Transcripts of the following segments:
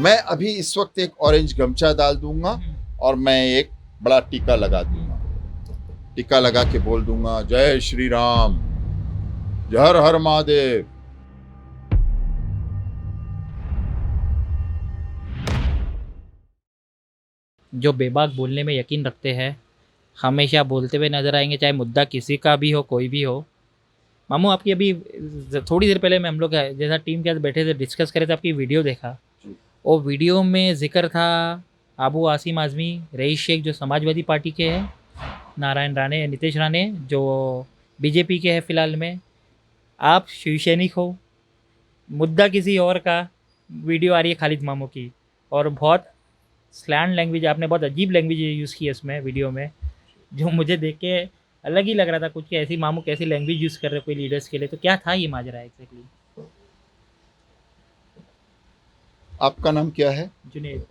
मैं अभी इस वक्त एक ऑरेंज गमछा डाल दूंगा और मैं एक बड़ा टीका लगा दूंगा। टीका लगा के बोल दूंगा, जय श्री राम, जय हर हर महादेव। जो बेबाक बोलने में यकीन रखते हैं हमेशा बोलते हुए नजर आएंगे, चाहे मुद्दा किसी का भी हो, कोई भी हो। मामू, आपकी अभी थोड़ी देर पहले में हम लोग जैसा टीम के साथ बैठे थे, डिस्कस करे थे, आपकी वीडियो देखा। वो वीडियो में जिक्र था आबू आसिम आज़मी, रईस शेख जो समाजवादी पार्टी के हैं, नारायण राणे, नीतीश राणे जो बीजेपी के हैं फिलहाल में, आप शिवसैनिक हो, मुद्दा किसी और का, वीडियो आ रही है खालिद मामू की, और बहुत स्लैंग लैंग्वेज, आपने बहुत अजीब लैंग्वेज यूज़ की है इसमें वीडियो में, जो मुझे देख के अलग ही लग रहा था कुछ कि ऐसी मामू कैसी लैंग्वेज यूज़ कर रहे कोई लीडर्स के लिए। तो क्या था ये माजरा एग्जैक्टली? आपका नाम क्या है? जुनेद।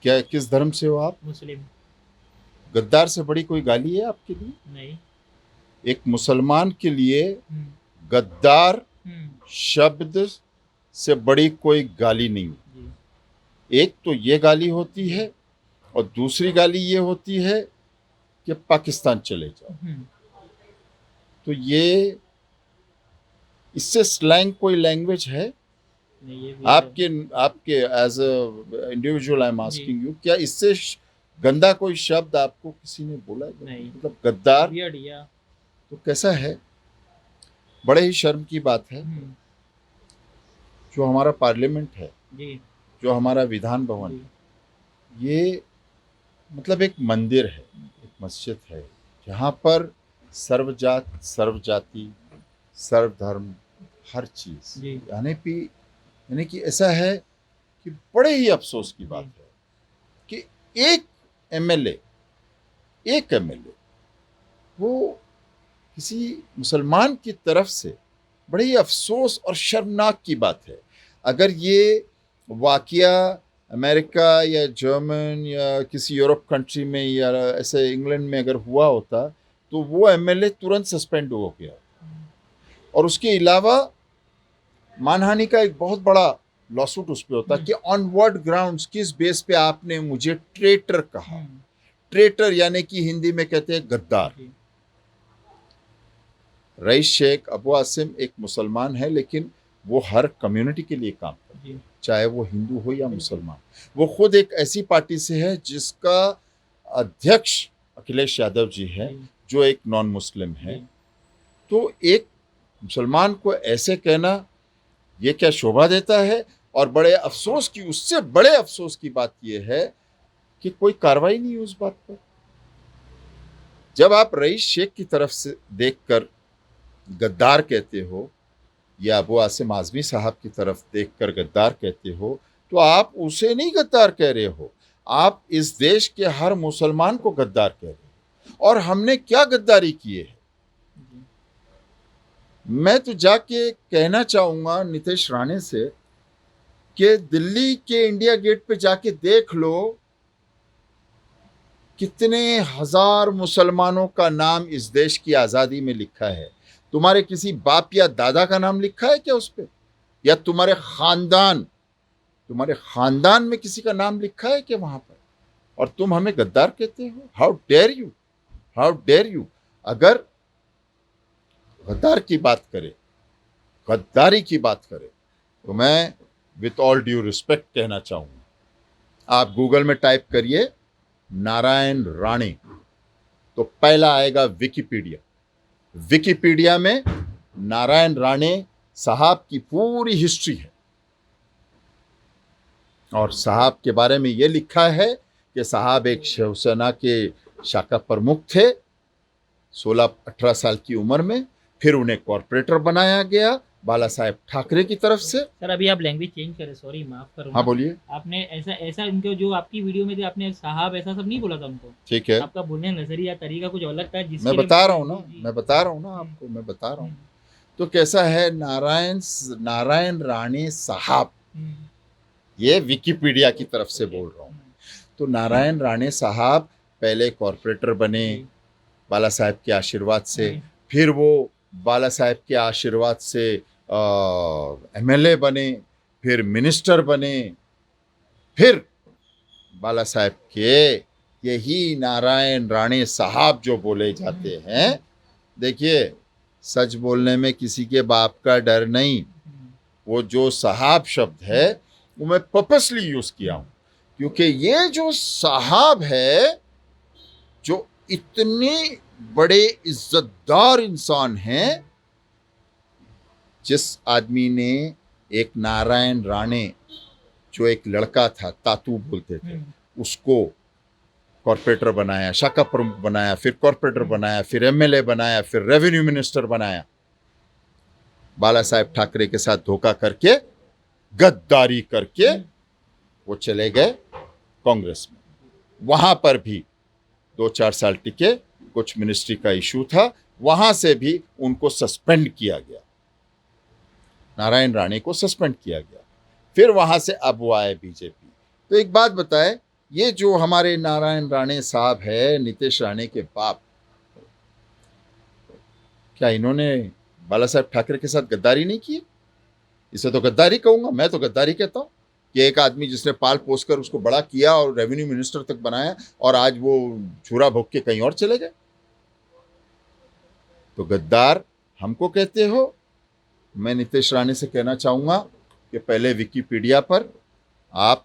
क्या, किस धर्म से हो आप? मुस्लिम। गद्दार से बड़ी कोई गाली है आपके लिए? नहीं। एक मुसलमान के लिए गद्दार शब्द से बड़ी कोई गाली नहीं। एक तो ये गाली होती है और दूसरी गाली ये होती है कि पाकिस्तान चले जाओ। तो ये, इससे स्लैंग कोई लैंग्वेज है? आपके as a individual I am asking you, क्या इससे गंदा कोई शब्द आपको किसी ने बोला है? नहीं। मतलब गद्दार तो कैसा है? बड़े ही शर्म की बात है। जो हमारा पार्लियामेंट है, जो हमारा विधान भवन, ये मतलब एक मंदिर है, एक मस्जिद है, जहाँ पर सर्वजात, सर्वजाति, सर्वधर्म, हर चीज़, यानी कि ऐसा है कि बड़े ही अफसोस की बात है कि एक एमएलए वो किसी मुसलमान की तरफ से, बड़े ही अफसोस और शर्मनाक की बात है। अगर ये वाकया अमेरिका या जर्मन या किसी यूरोप कंट्री में या ऐसे इंग्लैंड में अगर हुआ होता तो वो एमएलए तुरंत सस्पेंड हो गया, और उसके अलावा मानहानि का एक बहुत बड़ा लॉसूट उस पर होता कि ऑन व्हाट ग्राउंड्स, किस बेस पे आपने मुझे ट्रेटर कहा। ट्रेटर यानी कि हिंदी में कहते हैं गद्दार। रईस शेख अबू आसिम एक मुसलमान है, लेकिन वो हर कम्युनिटी के लिए काम करते हैं, चाहे वो हिंदू हो या मुसलमान। वो खुद एक ऐसी पार्टी से है जिसका अध्यक्ष अखिलेश यादव जी है, जो एक नॉन मुस्लिम है। तो एक मुसलमान को ऐसे कहना, ये क्या शोभा देता है? और बड़े अफसोस की, उससे बड़े अफसोस की बात यह है कि कोई कार्रवाई नहीं हुई उस बात पर। जब आप रईस शेख की तरफ से देखकर गद्दार कहते हो या अबू आसिम आज़मी साहब की तरफ देखकर गद्दार कहते हो, तो आप उसे नहीं गद्दार कह रहे हो, आप इस देश के हर मुसलमान को गद्दार कह रहे हो। और हमने क्या गद्दारी किए है? मैं तो जाके कहना चाहूंगा नीतीश राणे से कि दिल्ली के इंडिया गेट पे जाके देख लो, कितने हजार मुसलमानों का नाम इस देश की आज़ादी में लिखा है। तुम्हारे किसी बाप या दादा का नाम लिखा है क्या उस पे? या तुम्हारे खानदान में किसी का नाम लिखा है क्या वहां पर? और तुम हमें गद्दार कहते हो? How dare you, how dare you. अगर गद्दार की बात करें, गद्दारी की बात करें, तो मैं विथ ऑल ड्यू रिस्पेक्ट कहना चाहूँगा, आप गूगल में टाइप करिए नारायण राणे, तो पहला आएगा विकिपीडिया। विकिपीडिया में नारायण राणे साहब की पूरी हिस्ट्री है, और साहब के बारे में ये लिखा है कि साहब एक शिवसेना के शाखा प्रमुख थे 16-18 साल की उम्र में। फिर उन्हें कॉर्पोरेटर बनाया गया बाला साहेब ठाकरे की तरफ से। सर अभी आप लैंग्वेज चेंज करें, सॉरी, माफ करो। हाँ बोलिए। आपने ऐसा इनको, जो आपकी वीडियो में थे, आपने साहब ऐसा सब नहीं बोला था उनको। ठीक है, आपका बोलने नजरिया तरीका कुछ अलग था, मैं बता रहा हूँ ना आपको, मैं बता रहा हूँ। तो कैसा है, नारायण राणे साहब, ये विकिपीडिया की तरफ से बोल रहा हूँ। तो नारायण राणे साहब पहले कॉर्पोरेटर बने बाला साहेब के आशीर्वाद से, फिर वो बाला साहेब के आशीर्वाद से एमएलए बने, फिर मिनिस्टर बने, फिर बाला साहब के यही नारायण राणे साहब जो बोले जाते हैं, देखिए सच बोलने में किसी के बाप का डर नहीं। वो जो साहब शब्द है वो मैं पर्पसली यूज किया हूं, क्योंकि ये जो साहब है, जो इतने बड़े इज्जतदार इंसान हैं, जिस आदमी ने एक नारायण राणे जो एक लड़का था, तातू बोलते थे, उसको कॉर्पोरेटर बनाया, शाखा प्रमुख बनाया, फिर कॉर्पोरेटर बनाया, फिर एमएलए बनाया, फिर रेवेन्यू मिनिस्टर बनाया। बाला साहेब ठाकरे के साथ धोखा करके, गद्दारी करके वो चले गए कांग्रेस में। वहां पर भी 2-4 साल टिके, कुछ मिनिस्ट्री का इशू था, वहां से भी उनको सस्पेंड किया गया, नारायण राणे को सस्पेंड किया गया। फिर वहां से अब वो आए बीजेपी। तो एक बात बताए, ये जो हमारे नारायण राणे साहब है, नीतीश राणे के बाप, क्या इन्होंने बाला साहेब ठाकरे के साथ गद्दारी नहीं की? इसे तो गद्दारी कहूंगा, मैं तो गद्दारी कहता हूं कि एक आदमी जिसने पाल पोस कर उसको बड़ा किया और रेवेन्यू मिनिस्टर तक बनाया, और आज वो छुरा भोग के कहीं और चले गए। तो गद्दार हमको कहते हो? मैं नीतीश राणे से कहना चाहूंगा कि पहले विकिपीडिया पर आप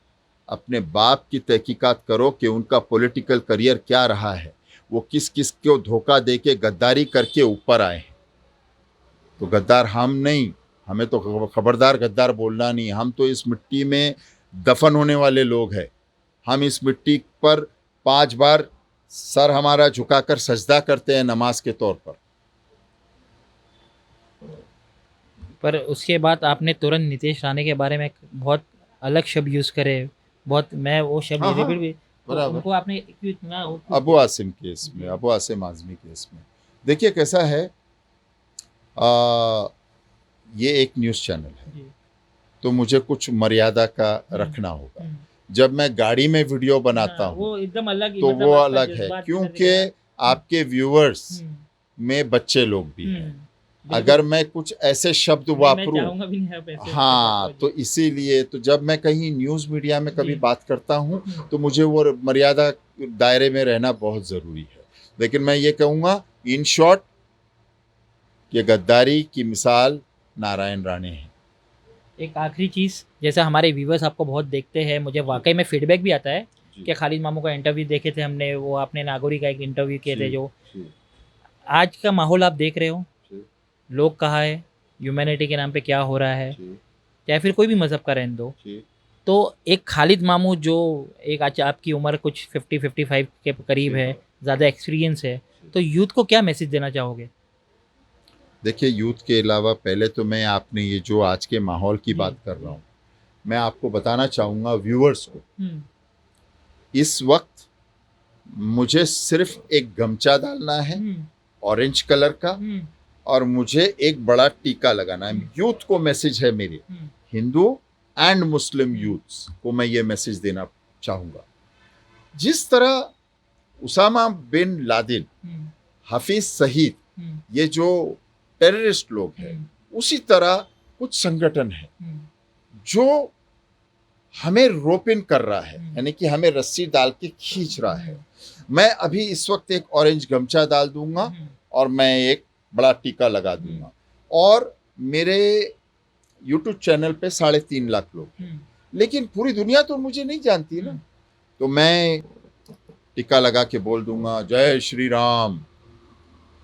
अपने बाप की तहकीकात करो कि उनका पॉलिटिकल करियर क्या रहा है, वो किस किस को धोखा दे के गद्दारी करके ऊपर आए हैं। तो गद्दार हम नहीं, हमें तो खबरदार गद्दार बोलना नहीं। हम तो इस मिट्टी में दफन होने वाले लोग हैं। हम इस मिट्टी पर 5 बार सर हमारा झुकाकर सजदा करते हैं नमाज के तौर पर उसके बाद आपने तुरंत नीतीश राणे के बारे में बहुत अलग शब्द यूज़ करे, बहुत, मैं वो शब्द हाँ, रिपीट भी, तो बराबर। उनको आपने क्यों इतना अबू आसिम केस में, अबू आसिम आजमी केस में। देखिए कैसा है, ये एक न्यूज़ चैनल है, जी, तो मुझे कुछ मर्यादा का रखना होगा। जब मैं गाड़ी में वीडियो बनाता हूँ वो एकदम अलग, तो मतलब वो आपका अलग है, जज्बात क्योंकि करने आपके व्यूअर्स का- में बच्चे लोग भी हैं। बिल्कुल। अगर मैं कुछ ऐसे शब्द मैं वापरूं, चाहूंगा भी नहीं आप ऐसे हाँ, बात तो इसीलिए तो जब मैं कहीं न्यूज़ मीडिया में कभी जी। बात करता हूँ तो मुझे वो मर्यादा दायरे में रहना बहुत ज़रूरी है। लेकिन मैं ये कहूँगा इन शॉर्ट कि गद्दारी की मिसाल नारायण राणे है। एक आखिरी चीज़, जैसा हमारे व्यूवर्स आपको बहुत देखते हैं, मुझे वाकई में फीडबैक भी आता है जी। कि खालिद मामू का इंटरव्यू देखे थे हमने, वो आपने नागौरी का एक इंटरव्यू किए थे, जी, जो जी, आज का माहौल आप देख रहे हो, जी, लोग कहाँ है, ह्यूमैनिटी के नाम पे क्या हो रहा है, जी, चाहे फिर कोई भी मज़हब का रहने दो, जी। तो एक खालिद मामू जो एक, आज आपकी उम्र कुछ 50-55 के करीब जी। है, ज़्यादा एक्सपीरियंस है, तो यूथ को क्या मैसेज देना चाहोगे? देखिए, यूथ के अलावा पहले तो मैं, आपने ये जो आज के माहौल की जी। बात कर रहा हूँ, मैं आपको बताना चाहूँगा व्यूअर्स को, हम्म, इस वक्त मुझे सिर्फ एक गमछा डालना है हम्म, ऑरेंज कलर का, हम्म, और मुझे एक बड़ा टीका लगाना है। यूथ को मैसेज है मेरी, हम्म, हिंदू एंड मुस्लिम यूथ्स को मैं ये मैसेज देना चाहूँगा। जिस तरह उसामा बिन लादेन, हम्म, हाफिज सईद, हम्म, ये जो टेररिस्ट लोग हैं, उसी तरह कुछ संगठन है हम्म, जो हमें रोप इन कर रहा है, हम्म। यानी कि हमें रस्सी डाल के खींच रहा है। मैं अभी इस वक्त एक ऑरेंज गमछा डाल दूंगा हम्म, और मैं एक बड़ा टीका लगा दूंगा, और मेरे YouTube चैनल पे 3.5 लाख लोग, हम्म, लेकिन पूरी दुनिया तो मुझे नहीं जानती ना, तो मैं टीका लगा के बोल दूंगा, जय श्री राम,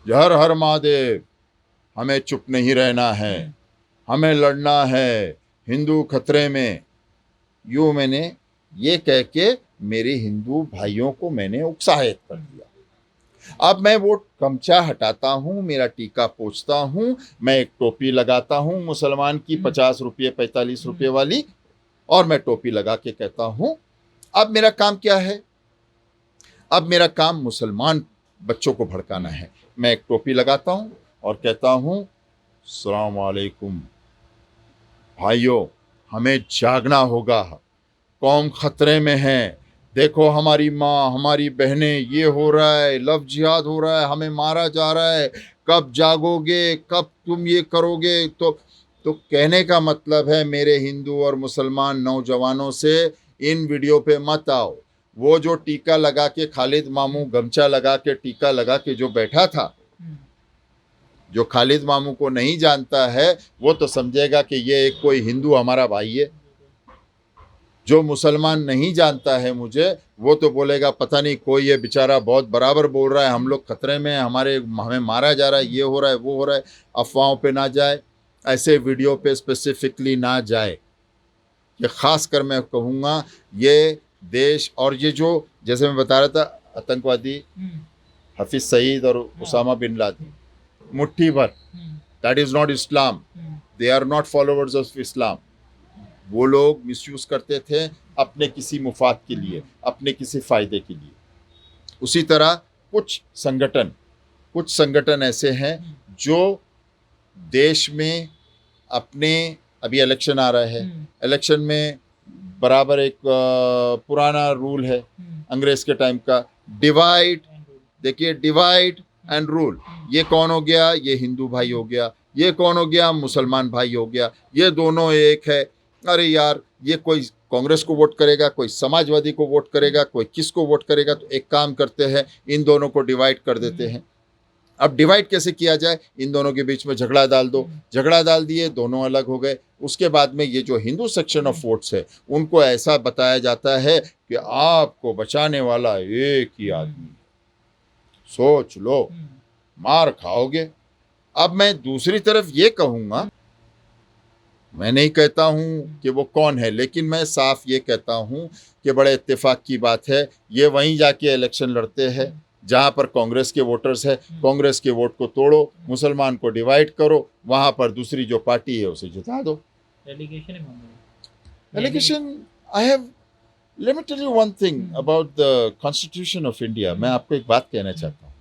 जय हर हर महादेव, हमें चुप नहीं रहना है, हमें लड़ना है, हिंदू खतरे में। यूँ मैंने ये कह के मेरे हिंदू भाइयों को मैंने उत्साहित कर दिया। अब मैं वो गमछा हटाता हूँ, मेरा टीका पोंछता हूँ, मैं एक टोपी लगाता हूँ मुसलमान की 50 रुपये 45 रुपये वाली, और मैं टोपी लगा के कहता हूँ अब मेरा काम क्या है, अब मेरा काम मुसलमान बच्चों को भड़काना है। मैं एक टोपी लगाता हूँ और कहता हूँ, अस्सलाम वालेकुम भाइयों, हमें जागना होगा, कौम खतरे में है, देखो हमारी माँ हमारी बहनें, ये हो रहा है, लव जिहाद हो रहा है, हमें मारा जा रहा है, कब जागोगे, कब तुम ये करोगे। तो कहने का मतलब है मेरे हिंदू और मुसलमान नौजवानों से इन वीडियो पे मत आओ। वो जो टीका लगा के खालिद मामू गमछा लगा के टीका लगा के जो बैठा था, जो खालिद मामू को नहीं जानता है वो तो समझेगा कि ये एक कोई हिंदू हमारा भाई है। जो मुसलमान नहीं जानता है मुझे, वो तो बोलेगा पता नहीं कोई ये बेचारा बहुत बराबर बोल रहा है, हम लोग खतरे में हैं, हमें मारा जा रहा है, ये हो रहा है वो हो रहा है। अफवाहों पे ना जाए, ऐसे वीडियो पे स्पेसिफिकली ना जाए। ये ख़ास कर मैं कहूँगा, ये देश और ये जो जैसे मैं बता रहा था आतंकवादी हफीज़ सईद और उसामा बिन लादेन, मुट्ठी भर, दैट इज़ नॉट इस्लाम, they are not followers of इस्लाम। वो लोग मिसयूज़ करते थे अपने किसी मुफाद के लिए, अपने किसी फ़ायदे के लिए। उसी तरह कुछ संगठन ऐसे हैं जो देश में अपने, अभी इलेक्शन आ रहा है, इलेक्शन में बराबर एक पुराना रूल है अंग्रेज़ के टाइम का, डिवाइड, देखिए डिवाइड एंड रूल। ये कौन हो गया? ये हिंदू भाई हो गया। ये कौन हो गया? मुसलमान भाई हो गया। ये दोनों एक है। अरे यार, ये कोई कांग्रेस को वोट करेगा, कोई समाजवादी को वोट करेगा, कोई किसको वोट करेगा। तो एक काम करते हैं, इन दोनों को डिवाइड कर देते हैं। अब डिवाइड कैसे किया जाए? इन दोनों के बीच में झगड़ा डाल दो। झगड़ा डाल दिए, दोनों अलग हो गए। उसके बाद में ये जो हिंदू सेक्शन ऑफ वोट्स है, उनको ऐसा बताया जाता है कि आपको बचाने वाला एक ही आदमी, सोच लो, मार खाओगे। अब मैं दूसरी तरफ ये कहूँगा, मैं नहीं कहता हूँ कि वो कौन है, लेकिन मैं साफ ये कहता हूँ कि बड़े इत्तेफाक की बात है, ये वहीं जाके इलेक्शन लड़ते हैं जहाँ पर कांग्रेस के वोटर्स है। कांग्रेस के वोट को तोड़ो, मुसलमान को डिवाइड करो, वहाँ पर दूसरी जो पार्टी है उसे जिता दो। Allegation, I have, let me tell you one thing about the constitution of India. मैं आपको एक बात कहना चाहता हूँ,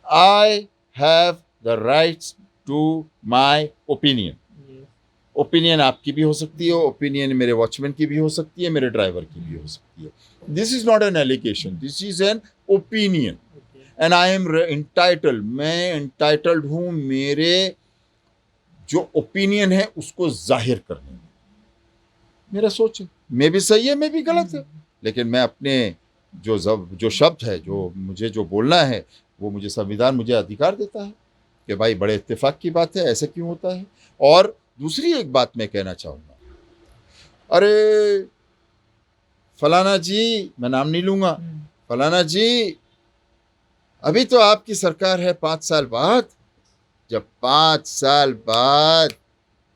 I have the rights to my opinion. Opinion आपकी भी हो सकती है, ओपिनियन मेरे वॉचमैन की भी हो सकती है, मेरे ड्राइवर की भी हो सकती है। This is not an allegation, this is an opinion and I am entitled, मैं इंटाइटल्ड हूँ मेरे जो ओपिनियन है उसको जाहिर करने में। मेरा सोच है, मैं भी सही है, मैं भी गलत है, लेकिन मैं अपने जो शब्द है, जो मुझे जो बोलना है, वो मुझे संविधान मुझे अधिकार देता है कि भाई बड़े इत्तेफाक की बात है, ऐसे क्यों होता है। और दूसरी एक बात मैं कहना चाहूँगा, अरे फलाना जी, मैं नाम नहीं लूँगा, फलाना जी अभी तो आपकी सरकार है 5 साल बाद, जब 5 साल बाद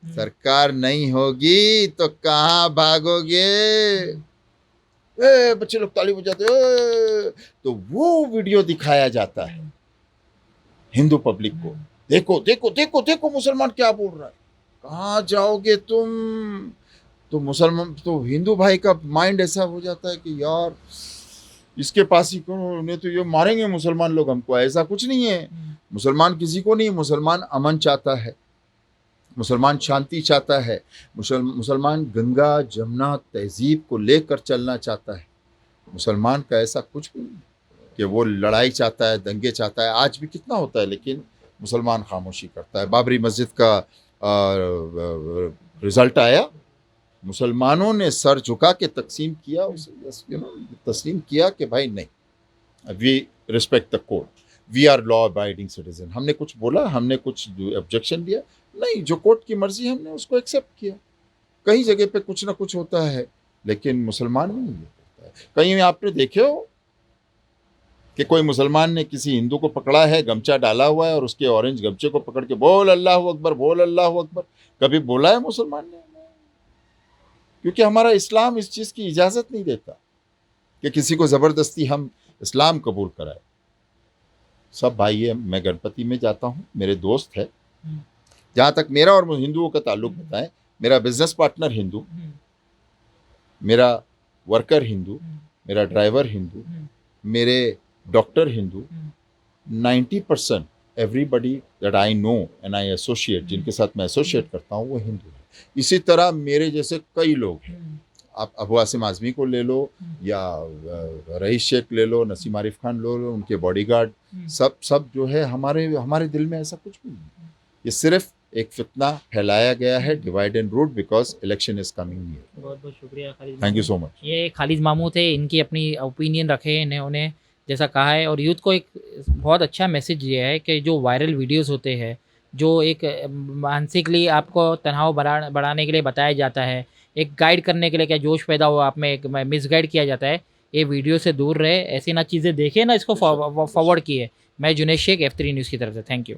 सरकार नहीं होगी तो कहाँ भागोगे? बच्चे लोग ताली बजाते, तो वो वीडियो दिखाया जाता है हिंदू पब्लिक को, देखो देखो देखो देखो मुसलमान क्या बोल रहा है। कहाँ जाओगे तुम? तो मुसलमान, तो हिंदू भाई का माइंड ऐसा हो जाता है कि यार इसके पास ही क्यों, नहीं तो ये मारेंगे मुसलमान लोग हमको। ऐसा कुछ नहीं है, मुसलमान किसी को नहीं, मुसलमान अमन चाहता है, मुसलमान शांति चाहता है, मुसलमान गंगा जमुना तहजीब को लेकर चलना चाहता है। मुसलमान का ऐसा कुछ भी नहीं कि वो लड़ाई चाहता है, दंगे चाहता है। आज भी कितना होता है, लेकिन मुसलमान खामोशी करता है। बाबरी मस्जिद का रिजल्ट आया, मुसलमानों ने सर झुका के तस्लीम किया कि भाई नहीं, we respect the court, we are law abiding citizen. हमने कुछ बोला, हमने कुछ ऑब्जेक्शन दिया नहीं, जो कोर्ट की मर्जी हमने उसको एक्सेप्ट किया। कई जगह पे कुछ ना कुछ होता है, लेकिन मुसलमान में नहीं होता है। कहीं आपने देखे हो कि कोई मुसलमान ने किसी हिंदू को पकड़ा है, गमछा डाला हुआ है और उसके ऑरेंज गमछे को पकड़ के बोल अल्लाह अकबर, बोल अल्लाह अकबर, कभी बोला है मुसलमान ने? क्योंकि हमारा इस्लाम इस चीज़ की इजाज़त नहीं देता कि किसी को ज़बरदस्ती हम इस्लाम कबूल कराए। सब भाई है, मैं गणपति में जाता हूँ, मेरे दोस्त है, जहाँ तक मेरा और हिंदुओं का ताल्लुक बताएं, मेरा बिजनेस पार्टनर हिंदू, मेरा वर्कर हिंदू, मेरा ड्राइवर हिंदू, मेरे doctor Hindu, 90% everybody that I know and I associate, जिनके साथ मैं एसोसिएट करता हूँ, वो हिंदू है। इसी तरह मेरे जैसे कई लोग हैं, आप अबू आसिम आज़मी को ले लो या रईस शेख ले लो, नसीम आरिफ खान लो, उनके बॉडीगार्ड, सब जो है, हमारे दिल में ऐसा कुछ भी नहीं। ये सिर्फ एक फितना फैलाया गया है, divide and rule, because election is coming near. बहुत बहुत शुक्रिया खालिद थैंक यू मामू। So much. ये खालिद मामू थे, इनकी अपनी ओपिनियन रखे इन्होंने जैसा कहा है, और यूथ को एक बहुत अच्छा मैसेज दिया है कि जो वायरल वीडियोस होते हैं, जो एक मानसिकली आपको तनाव बढ़ाने के लिए बताया जाता है, एक गाइड करने के लिए, क्या जोश पैदा हो आप में, एक मिसगाइड किया जाता है, ये वीडियो से दूर रहे, ऐसी ना चीज़ें देखें ना, इसको फॉरवर्ड किए। मैं जुनेश शेख F3 न्यूज़ की तरफ से, थैंक यू।